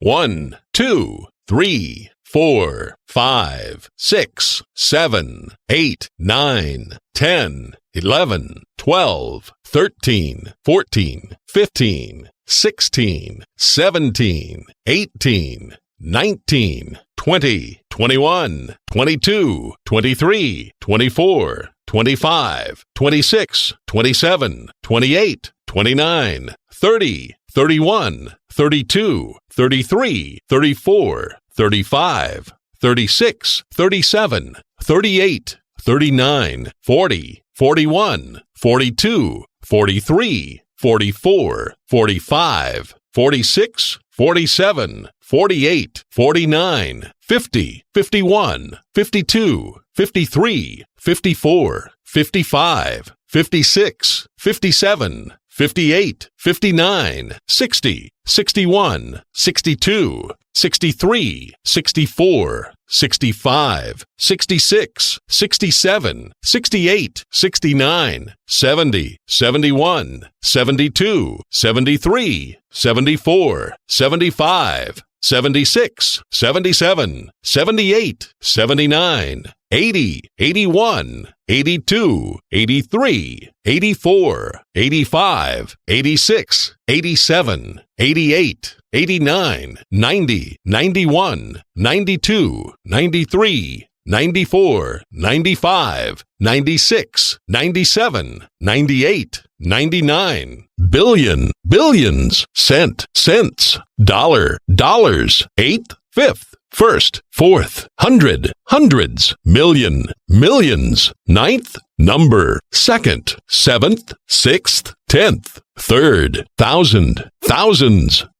1, 2, 3, 4, 5, 6, 7, 8, 9, 10, 11, 12, 13, 14, 15, 16, 17, 18, 19, 20, 21, 22, 23, 24, 25, 26, 27, 28, 29, 30, 31, 32, 33, 34, 35, 36, 37, 38, 39, 40, 41, 42, 43, 44, 45, 46, 47, 48, 49, 50, 51, 52, 53, 54, 55, 56, 57, 58, 59, 60, 61, 62, 63, 64, 65, 66, 67, 68, 69, 70, 71, 72, 73, 74, 75, 76, 77, 78, 79, 80, 81, 82, 83, 84, 85, 86, 87, 88, 89, 90, 91, 92, 93, 94, 95, 96, 97, 98, 99. Billion, billions. Cent, cents. Dollar, dollars. Eighth, fifth. First, fourth, hundred, hundreds, million, millions, ninth, number, second, seventh, sixth, tenth, third, thousand, thousands,